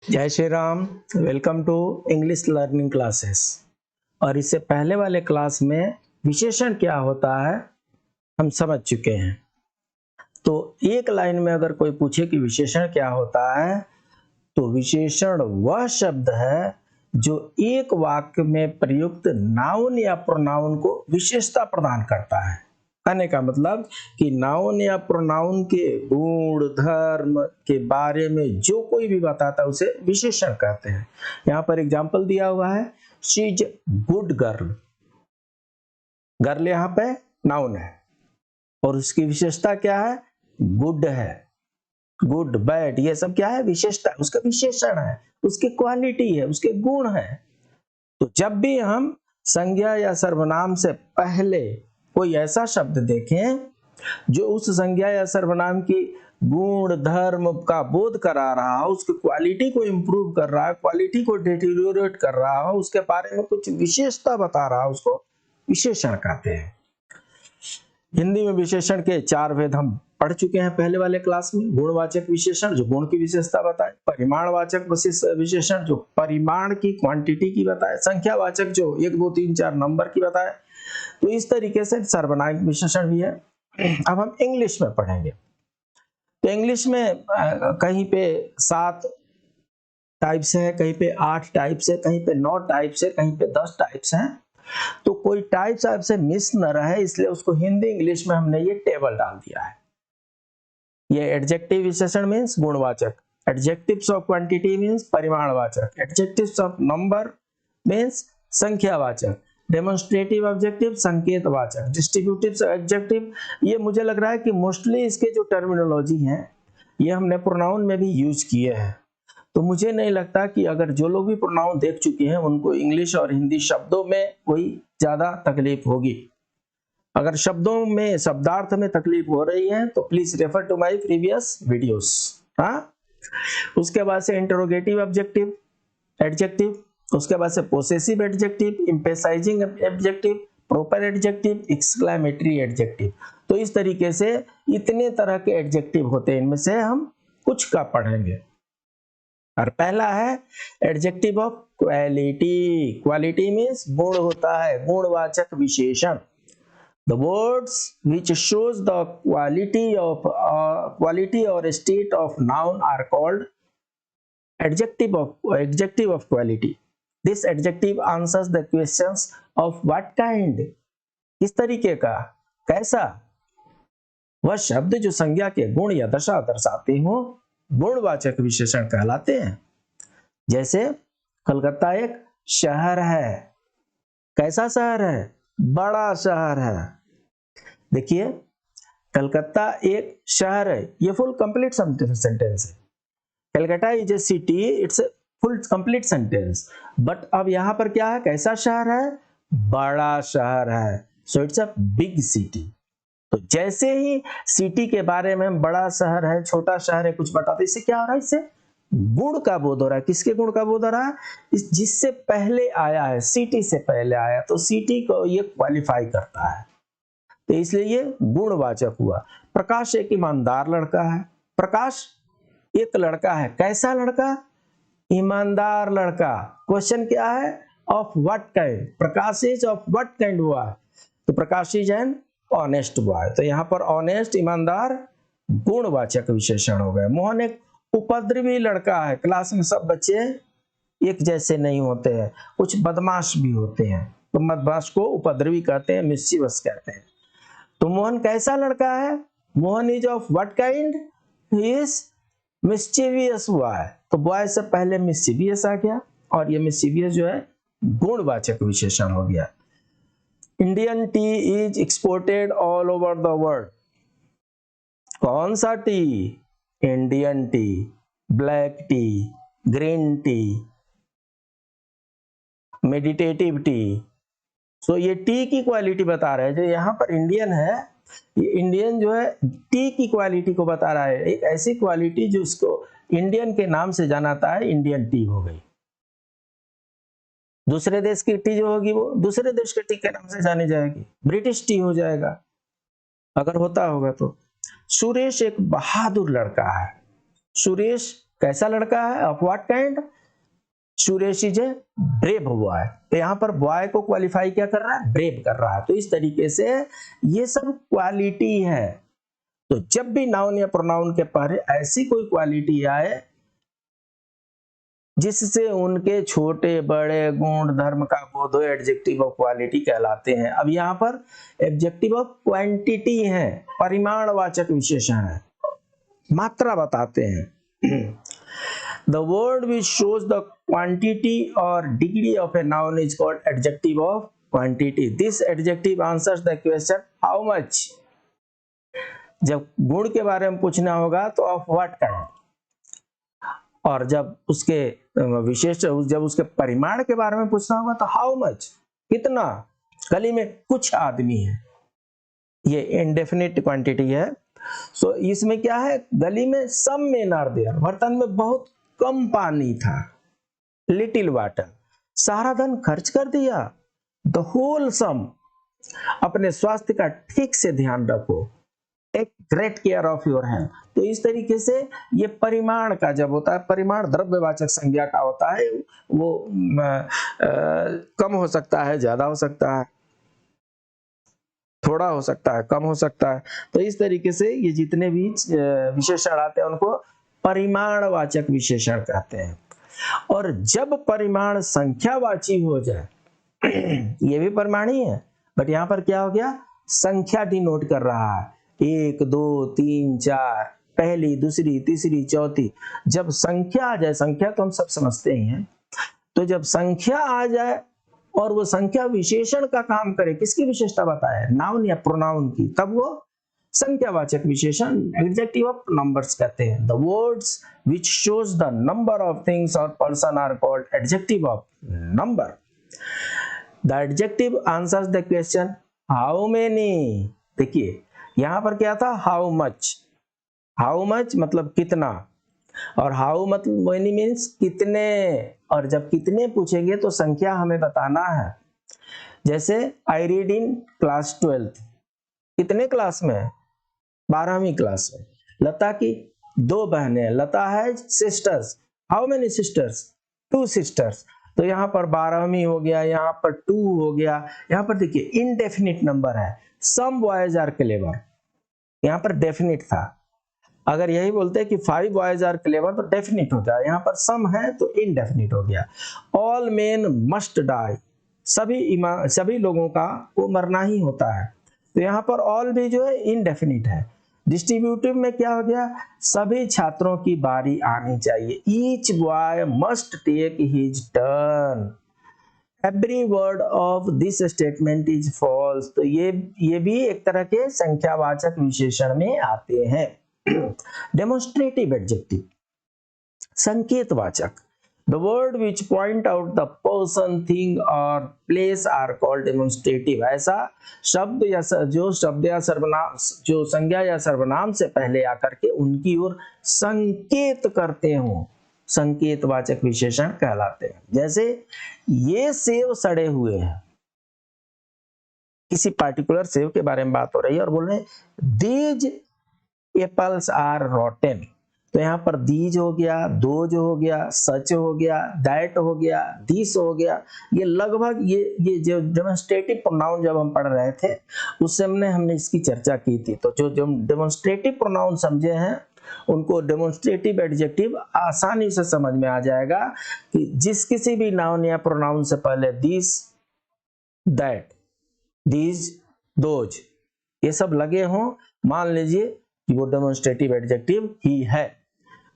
जय Shri Ram. Welcome to English learning classes. और इससे पहले वाले क्लास में विशेषण क्या होता है हम समझ चुके हैं। तो एक लाइन में अगर कोई पूछे कि विशेषण क्या होता है, तो विशेषण वह शब्द है जो एक वाक्य में प्रयुक्त नाउन या प्रोनाउन को विशेषता प्रदान करता है। कहने का मतलब कि नाउन या प्रोनाउन के गुण धर्म के बारे में जो कोई भी बताता है उसे विशेषण कहते हैं। यहाँ पर एग्जाम्पल दिया हुआ है, she is good girl. Girl यहाँ पे नाउन है और उसकी विशेषता क्या है? गुड है। गुड बैड ये सब क्या है? विशेषता, उसका विशेषण है, उसकी क्वालिटी है, उसके गुण है। तो जब भी हम संज्ञा या सर्वनाम से पहले कोई ऐसा शब्द देखें जो उस संज्ञा या सर्वनाम की गुण धर्म का बोध करा रहा हो, उसकी क्वालिटी को इंप्रूव कर रहा है, क्वालिटी को डिटेरियोरेट कर रहा हो, उसके बारे में कुछ विशेषता बता रहा हो, उसको विशेषण कहते हैं। हिंदी में विशेषण के 4 भेद हम पढ़ चुके हैं पहले वाले क्लास में। गुणवाचक विशेषण जो गुण की विशेषता बताए, परिमाणवाचक विशेषण जो परिमाण की क्वांटिटी की बताए, संख्यावाचक जो 1 2 3 4 नंबर की बताए। तो इस तरीके से सर्वनामिक विशेषण भी है। अब हम इंग्लिश में पढ़ेंगे। तो इंग्लिश में कहीं पे 7 टाइप्स है, कहीं पे 8 टाइप्स है, कहीं पे 9 टाइप्स है, कहीं पे 10 टाइप्स हैं। तो कोई टाइप्स आपसे मिस न रहे, इसलिए उसको हिंदी इंग्लिश में हमने ये टेबल डाल दिया है। ये एडजेक्टिव विशेषण मीन्स गुणवाचक, एडजेक्टिव्स ऑफ क्वांटिटी मीन्स परिमाणवाचक, एडजेक्टिव्स ऑफ नंबर मीन्स संख्यावाचक, डेमोन्स्ट्रेटिव ऑब्जेक्टिव संकेतवाचक, डिस्ट्रीब्यूटिव एडजेक्टिव। ये मुझे लग रहा है कि मोस्टली इसके जो टर्मिनोलॉजी हैं ये हमने प्रोनाउन में भी यूज किए हैं। तो मुझे नहीं लगता कि अगर जो लोग भी प्रोनाउन देख चुके हैं उनको इंग्लिश और हिंदी शब्दों में कोई ज्यादा तकलीफ होगी। अगर शब्दों में शब्दार्थ में तकलीफ हो रही है तो please refer to my previous videos. हाँ, उसके बाद से इंटरोगेटिव ऑब्जेक्टिव एडजेक्टिव, उसके बाद से possessive adjective, emphasizing adjective, proper adjective, exclamatory adjective. तो इस तरीके से इतने तरह के एडजेक्टिव होते हैं, इनमें से हम कुछ का पढ़ेंगे। और पहला है adjective of quality. Quality means गुण होता है, गुणवाचक विशेषण। The words which shows the quality or state of noun are called adjective of quality. This adjective answers the questions of what kind, किस तरीके का, कैसा। वह शब्द जो संज्ञा के गुण या दशा दर्शाते हो गुणवाचक विशेषण कहलाते हैं। जैसे कलकत्ता एक शहर है। कैसा शहर है? बड़ा शहर है। देखिए, कलकत्ता एक शहर है, ये फुल कंप्लीट सेंटेंस है। Calcutta is a city, it's a full complete sentence. But अब यहां पर क्या है? कैसा शहर है? बड़ा शहर है। So it's a big city. तो जैसे ही सिटी के बारे में बड़ा शहर है, छोटा शहर है कुछ बताते, इससे क्या हो रहा है? इससे गुण का बोध हो रहा है। किसके गुण का बोध हो रहा है? जिससे पहले आया है, सिटी से पहले आया, तो सिटी को ये क्वालिफाई करता है, तो इसलिए ये गुणवाचक हुआ। प्रकाश एक ईमानदार लड़का है। प्रकाश एक लड़का है। कैसा लड़का? ईमानदार लड़का। क्वेश्चन क्या है? Of what kind. Prakash is of what kind boy? तो प्रकाश इज एन ऑनेस्ट बॉय। तो यहाँ पर ऑनेस्ट, ईमानदार गुणवाचक विशेषण हो गए। मोहन एक उपद्रवी लड़का है। क्लास में सब बच्चे एक जैसे नहीं होते हैं, कुछ बदमाश भी होते हैं, तो बदमाश को उपद्रवी कहते हैं, मिस्चीवस कहते हैं। तो मोहन कैसा लड़का है? Mohan is of what kind? He is mischievous boy. तो बॉय से पहले मिस्चीवियस आ गया और ये मिस्चीवियस जो है गुणवाचक विशेषण हो गया। Indian tea is exported all over the world. कौन सा tea? Indian tea, black tea, green tea, meditative tea. So ये टी की क्वालिटी बता रहा है। जो यहाँ पर इंडियन है, ये इंडियन जो है टी की क्वालिटी को बता रहा है। एक ऐसी क्वालिटी जो उसको इंडियन के नाम से जानाता है, इंडियन टी हो गई। दूसरे देश की टी जो होगी वो दूसरे देश के टी के नाम से जानी जाएगी, ब्रिटिश टी हो जाएगा अगर होता होगा तो। सुरेश एक बहादुर लड़का है। सुरेश कैसा लड़का है, of what kind, Suresh is a brave boy. तो यहाँ पर बॉय को क्वालिफाई क्या कर रहा है, ब्रेव कर रहा है। तो इस तरीके से ये सब क्वालिटी है। तो जब भी नाउन या प्रोनाउन के पहले ऐसी कोई क्वालिटी आए जिससे उनके छोटे बड़े गुण धर्म का बोध हो, एडजेक्टिव ऑफ क्वालिटी कहलाते हैं। अब यहाँ पर एडजेक्टिव ऑफ क्वांटिटी है, परिमाणवाचक विशेषण है, मात्रा बताते हैं। The word which shows the quantity or degree of a noun is called adjective of quantity. This adjective answers the question how much. जब गुण के बारे में पूछना होगा तो of what kind, और जब उसके विशेष जब उसके परिमाण के बारे में पूछना होगा तो how much, कितना, गली में कुछ आदमी है, ये इंडेफिनिट क्वांटिटी है। सो इसमें क्या है, गली में सम मेन आर देयर, बर्तन में बहुत कम पानी था, लिटिल वाटर, सारा धन खर्च कर दिया, द होल सम, अपने स्वास्थ्य का ठीक से ध्यान रखो, take great care of your health. तो इस तरीके से ये परिमाण का जब होता है, परिमाण द्रव्यवाचक संज्ञा का होता है, वो कम हो सकता है, ज्यादा हो सकता है, थोड़ा हो सकता है, कम हो सकता है। तो इस तरीके से ये जितने भी विशेषण आते हैं उनको परिमाणवाचक विशेषण कहते हैं। और जब परिमाण संख्यावाची हो जाए, ये भी परिमाण ही है, बट यहाँ पर क्या हो गया, संख्या डिनोट कर रहा है, 1 2 3 4, पहली दूसरी तीसरी चौथी। जब संख्या आ जाए, संख्या तो हम सब समझते ही हैं, तो जब संख्या आ जाए और वो संख्या विशेषण का काम करे, किसकी विशेषता बताए, नाउन या प्रोनाउन की, तब वो संख्यावाचक विशेषण एडजेक्टिव ऑफ नंबर्स कहते हैं। The words which shows the number of things और person are called adjective of number. The adjective answers the question how many. देखिए यहाँ पर क्या था, हाउ मच, हाउ मच मतलब कितना, और हाउ मतलब मेनी मीन्स कितने, और जब कितने पूछेंगे तो संख्या हमें बताना है। जैसे I read in class 12th, कितने क्लास में, 12वीं क्लास में। लता की 2 बहनें, लता है sisters, how many sisters, 2 sisters. तो यहाँ पर 12वीं हो गया, यहाँ पर 2 हो गया। यहाँ पर देखिए इनडेफिनिट नंबर है, सम बॉयज आर क्लेवर, यहाँ पर डेफिनिट था। अगर यही बोलते कि 5 बॉयज आर क्लेवर तो डेफिनिट होता है, यहाँ पर सम है तो इनडेफिनिट हो गया। ऑल मेन मस्ट डाई, सभी लोगों का वो मरना ही होता है, तो यहाँ पर ऑल भी जो है इनडेफिनिट है। डिस्ट्रीब्यूटिव में क्या हो गया, सभी छात्रों की बारी आनी चाहिए, each boy must take his turn, every word of this statement is false. तो ये भी एक तरह के संख्यावाचक विशेषण में आते हैं। डेमोन्स्ट्रेटिव एडजेक्टिव, संकेतवाचक, the word which point out the person, thing or place are called demonstrative। ऐसा शब्द या जो शब्द या सर्वनाम, जो संज्ञा या सर्वनाम से पहले आकर के उनकी ओर संकेत करते हो, संकेतवाचक विशेषण कहलाते हैं। जैसे ये सेब सड़े हुए हैं, किसी पार्टिकुलर सेब के बारे में बात हो रही है और बोल रहे हैं these apples are rotten। तो यहाँ पर दीज हो गया, दोज हो गया, सच हो गया, दैट हो गया, दिस हो गया। ये लगभग ये जो डेमोन्स्ट्रेटिव प्रोनाउन जब हम पढ़ रहे थे उस समय हमने इसकी चर्चा की थी। तो जो डेमोन्स्ट्रेटिव प्रोनाउन समझे हैं उनको डेमोन्स्ट्रेटिव एडजेक्टिव आसानी से समझ में आ जाएगा कि जिस किसी भी नाउन या प्रोनाउन से पहले दिस, दैट, दीज, दोज ये सब लगे हों, मान लीजिए कि वो डेमोन्स्ट्रेटिव एडजेक्टिव ही है।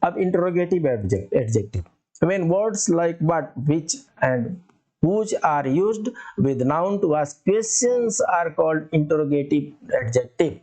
अब interrogative adjective, when words like what, which and whose are used with noun to ask questions are called interrogative adjective।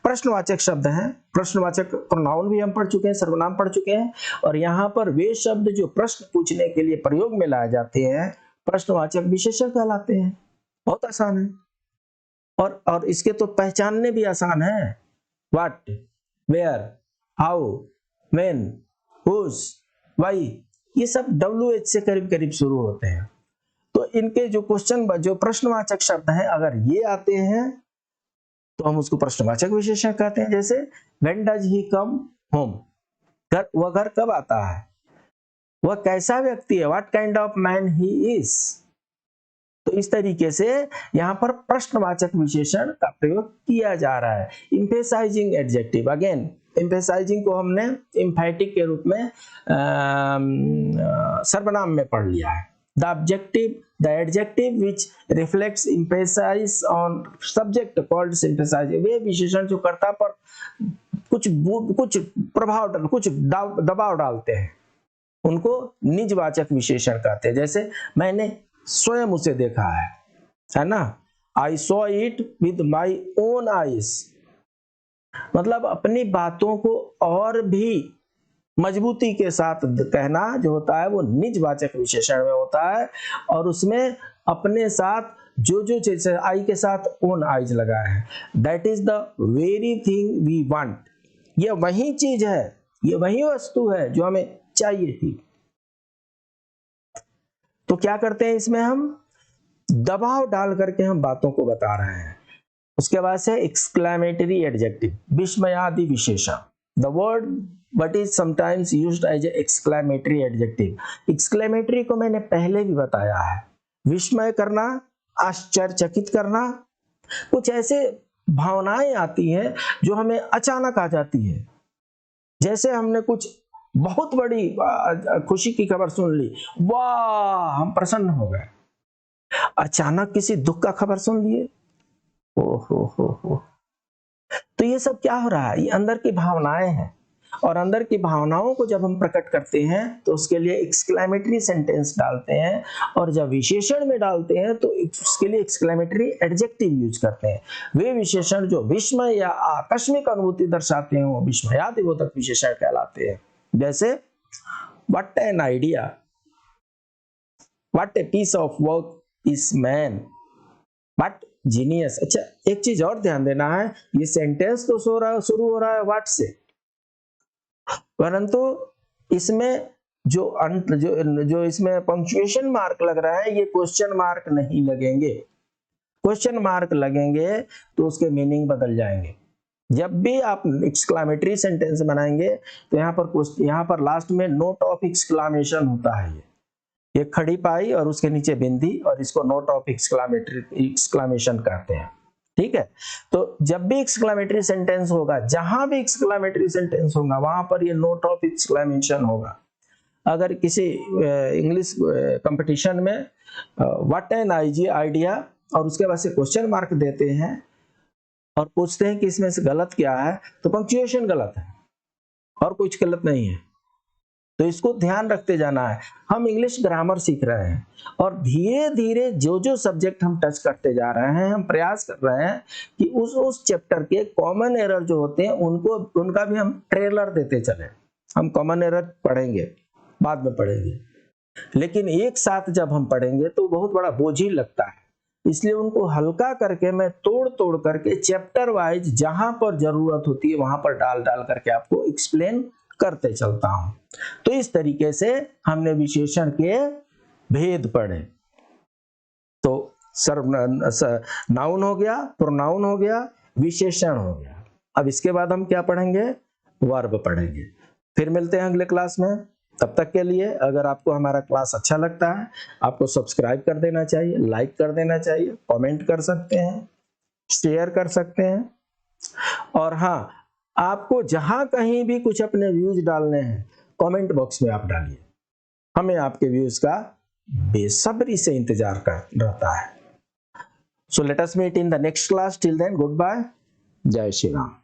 प्रश्नवाचक शब्द हैं, प्रश्नवाचक प्रोनाउन भी हम पढ़ चुके हैं, सर्वनाम पढ़ चुके हैं, और यहाँ पर वे शब्द जो प्रश्न पूछने के लिए प्रयोग में लाए जाते हैं प्रश्नवाचक विशेषण कहलाते हैं। बहुत आसान है, और इसके तो पहचानने भी आसान है। What, where, how, when, whose, why, ये सब WH से करीब करीब शुरू होते हैं। तो इनके जो क्वेश्चन, जो प्रश्नवाचक शब्द हैं, अगर ये आते हैं तो हम उसको प्रश्नवाचक विशेषण कहते हैं। जैसे when does he come home, वह घर कब आता है, वह कैसा व्यक्ति है, what kind of man he is. तो इस तरीके से यहाँ पर प्रश्नवाचक विशेषण का प्रयोग किया जा रहा है। एम्फेसाइजिंग एडजेक्टिव, अगेन एम्फेसाइजिंग को हमने एम्फैटिक के रूप में सर्वनाम में पढ़ लिया है। The adjective which reflects emphasize on subject called synthesizing. वे विशेषण जो कर्ता पर कुछ प्रभाव, कुछ दबाव डालते हैं, उनको निजवाचक विशेषण कहते हैं। जैसे मैंने स्वयं उसे देखा है ना, I saw it with my own eyes. मतलब अपनी बातों को और भी मजबूती के साथ कहना जो होता है वो निजवाचक विशेषण में होता है, और उसमें अपने साथ जो चीज, आई के साथ ओन आईज लगा है, that is the very thing we want. ये वही चीज है, ये वही वस्तु है जो हमें चाहिए थी। तो क्या करते हैं, इसमें हम दबाव डाल करके हम बातों को बता रहे हैं। उसके बाद से एक्सक्लेमेटरी एडजेक्टिव, विस्मयादि विशेषण। The word but is sometimes used as exclamatory adjective. Exclamatory को मैंने पहले भी बताया है, विस्मय करना, आश्चर्यचकित करना, कुछ ऐसे भावनाएं आती हैं जो हमें अचानक आ जाती है। जैसे हमने कुछ बहुत बड़ी खुशी की खबर सुन ली, वाह हम प्रसन्न हो गए। अचानक किसी दुख का खबर सुन लिए, हो। तो ये सब क्या हो रहा है, ये अंदर की भावनाएं हैं, और अंदर की भावनाओं को जब हम प्रकट करते हैं तो उसके लिए एक्सक्लेमेटरी सेंटेंस डालते हैं, और जब विशेषण में डालते हैं तो उसके लिए एक्सक्लेमेटरी एडजेक्टिव यूज करते हैं। वे विशेषण जो विस्मय या आकस्मिक अनुभूति दर्शाते हैं वो विस्मयादिबोधक विशेषण कहलाते हैं। जैसे what an idea, what a piece of work is man, what genius. अच्छा, एक चीज और ध्यान देना है, ये सेंटेंस तो शुरू हो रहा है व्हाट से, परंतु इसमें जो इसमें पंक्चुएशन मार्क लग रहा है, ये क्वेश्चन मार्क नहीं लगेंगे। क्वेश्चन मार्क लगेंगे तो उसके मीनिंग बदल जाएंगे। जब भी आप एक्सक्लेमेटरी सेंटेंस बनाएंगे तो यहाँ पर लास्ट में नोट ऑफ एक्सक्लेमेशन होता है। ये खड़ी पाई और उसके नीचे बिंदी, और इसको नोट ऑफ एक्सक्लेमेशन कहते हैं। ठीक है, तो जब भी एक्सक्लेमेटरी सेंटेंस होगा, जहां भी एक्सक्लेमेटरी सेंटेंस होगा वहां पर ये नोट ऑफ एक्सक्लेमेशन होगा। अगर किसी इंग्लिश कंपटीशन में व्हाट एन आइडिया और उसके बाद से क्वेश्चन मार्क देते हैं और पूछते हैं कि इसमें से गलत क्या है, तो पंक्चुएशन गलत है और कुछ गलत नहीं है। तो इसको ध्यान रखते जाना है। हम इंग्लिश ग्रामर सीख रहे हैं और धीरे धीरे जो सब्जेक्ट हम टच करते जा रहे हैं, हम प्रयास कर रहे हैं कि उस चैप्टर के कॉमन एरर जो होते हैं उनका भी हम ट्रेलर देते चले। हम कॉमन एरर पढ़ेंगे, बाद में पढ़ेंगे, लेकिन एक साथ जब हम पढ़ेंगे तो बहुत बड़ा बोझिल लगता है। इसलिए उनको हल्का करके मैं तोड़ करके चैप्टर वाइज जहां पर जरूरत होती है वहां पर डाल करके आपको एक्सप्लेन करते चलता हूं। तो इस तरीके से हमने विशेषण के भेद पढ़े। तो नाउन हो गया, प्रोनाउन हो गया, विशेषण हो गया। अब इसके बाद हम क्या पढ़ेंगे, वर्ब पढ़ेंगे। फिर मिलते हैं अगले क्लास में। तब तक के लिए अगर आपको हमारा क्लास अच्छा लगता है, आपको सब्सक्राइब कर देना चाहिए, लाइक कर देना चाहिए, कमेंट कर सकते हैं, शेयर कर सकते हैं, और हाँ, आपको जहां कहीं भी कुछ अपने व्यूज डालने हैं कमेंट बॉक्स में आप डालिए। हमें आपके व्यूज का बेसब्री से इंतजार रहता है। So let us meet in the next class. Till then, good bye, जय श्री राम।